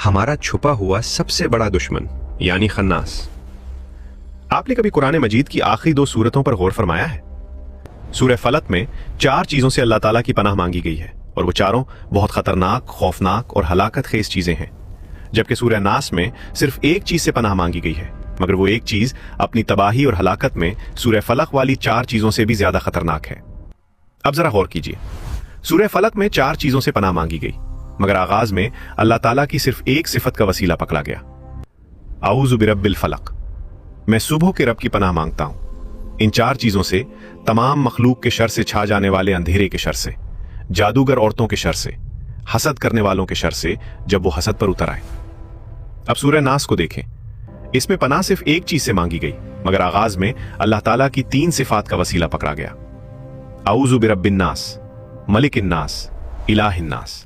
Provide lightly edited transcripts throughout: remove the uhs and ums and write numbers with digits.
हमारा छुपा हुआ सबसे बड़ा दुश्मन यानी खन्नास। आपने कभी कुरान मजीद की आखिरी 2 सूरतों पर गौर फरमाया है? सूरह फलक में 4 चीजों से अल्लाह ताला की पनाह मांगी गई है और वो चारों बहुत खतरनाक, खौफनाक और हलाकत खेज चीजें हैं, जबकि सूरह नास में सिर्फ एक चीज से पनाह मांगी गई है, मगर वो एक चीज अपनी तबाही और हलाकत में सूरह फलक वाली 4 चीजों से भी ज्यादा खतरनाक है। अब जरा गौर कीजिए, सूरह फलक में 4 चीजों से पनाह मांगी गई, मगर आगाज में अल्लाह ताला की सिर्फ एक सिफत का वसीला पकड़ा गया, आऊज़ु बिरब्बिल फलक, मैं सुबह के रब की पनाह मांगता हूं इन 4 चीजों से, तमाम मखलूक के शर से छा जाने वाले अंधेरे के शर से, जादूगर औरतों के शर से, हसद करने वालों के शर से जब वो हसद पर उतर आए। अब सूरह नास को देखें, इसमें पनाह सिर्फ एक चीज से मांगी गई, मगर आगाज में अल्लाह ताला की 3 सिफात का वसीला पकड़ा गया, आऊज़ु बिरब्बिन नास, मलिकिन नास, इलाहिन नास,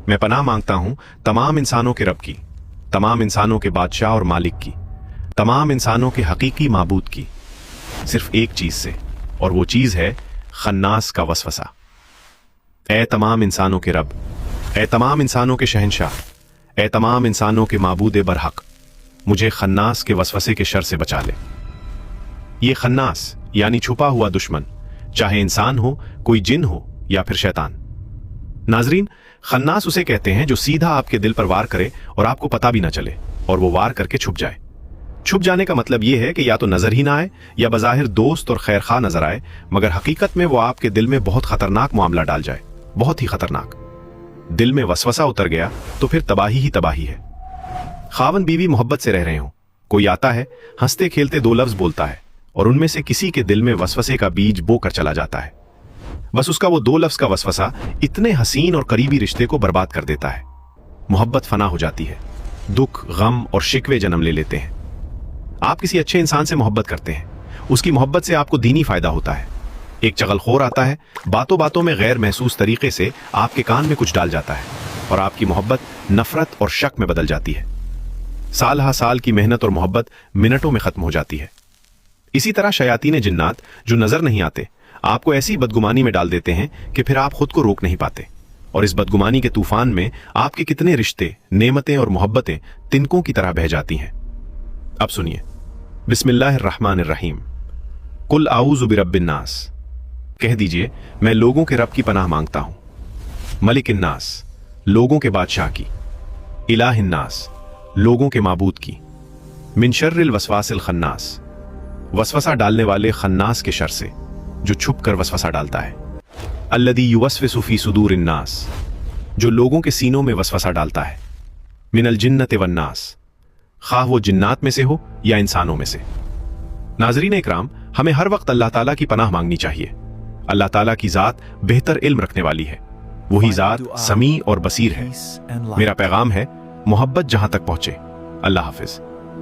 मैं पनाह मांगता हूं तमाम इंसानों के रब की, तमाम इंसानों के बादशाह और मालिक की, तमाम इंसानों के हकीकी माबूद की, सिर्फ एक चीज से, और वो चीज है खन्नास का वसवसा। ऐ तमाम इंसानों के रब, ऐ तमाम इंसानों के शहंशाह, ऐ तमाम इंसानों के माबूद बरहक, मुझे खन्नास के वसवसे के शर से बचा ले। ये खन्नास यानी छुपा हुआ दुश्मन, चाहे इंसान हो, कोई जिन हो या फिर शैतान। नाजरीन, खन्नास उसे कहते हैं जो सीधा आपके दिल पर वार करे और आपको पता भी ना चले, और वो वार करके छुप जाए। छुप जाने का मतलब यह है कि या तो नजर ही ना आए या बज़ाहिर दोस्त और खैरखा नजर आए, मगर हकीकत में वो आपके दिल में बहुत खतरनाक मामला डाल जाए, बहुत ही खतरनाक। दिल में वसवसा उतर गया तो फिर तबाही ही तबाही है। खावन बीवी मोहब्बत से रह रहे हो, कोई आता है, हंसते खेलते 2 लफ्ज बोलता है और उनमें से किसी के दिल में वसवसे का बीज बो कर चला जाता है। बस उसका वो 2 लफ्ज का वसवसा इतने हसीन और करीबी रिश्ते को बर्बाद कर देता है। मोहब्बत फना हो जाती है, दुख, गम और शिकवे जन्म ले लेते हैं। आप किसी अच्छे इंसान से मोहब्बत करते हैं, उसकी मोहब्बत से आपको दीनी फायदा होता है। एक चगलखोर आता है, बातों बातों में गैर महसूस तरीके से आपके कान में कुछ डाल जाता है और आपकी मोहब्बत नफरत और शक में बदल जाती है। साल हा साल की मेहनत और मोहब्बत मिनटों में खत्म हो जाती है। इसी तरह शयातीन जिन्नात जो नजर नहीं आते, आपको ऐसी बदगुमानी में डाल देते हैं कि फिर आप खुद को रोक नहीं पाते, और इस बदगुमानी के तूफान में आपके कितने रिश्ते, नेमतें और मोहब्बतें तिनकों की तरह बह जाती हैं। अब सुनिए, बिस्मिल्लाहिर्रहमानिर्रहीम, कुल आऊज़ु बिरब्बिन नास, कह दीजिए मैं लोगों के रब की पनाह मांगता हूं, मलिकिन नास, लोगों के बादशाह की, इलाहिन नास, लोगों के माबूद की, मिन शर्रिल वसवासिल खन्नास, वसवसा डालने वाले खन्नास के शर से जो छुप कर वसवसा डालता है, अल्लदी युवस्विसु फी सुदूरिन नास, जो लोगों के सीनों में वसवसा डालता है, मिनल जिन्नति वन्नास, खा वो जिन्नात में से हो या इंसानों में से। नाजरीन इकराम, हमें हर वक्त अल्लाह ताला की पनाह मांगनी चाहिए। अल्लाह ताला की जात बेहतर इल्म रखने वाली है, वही जात समी और बसीर है। मेरा पैगाम है, मोहब्बत जहां तक पहुंचे। अल्लाह हाफिज।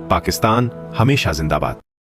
पाकिस्तान हमेशा जिंदाबाद।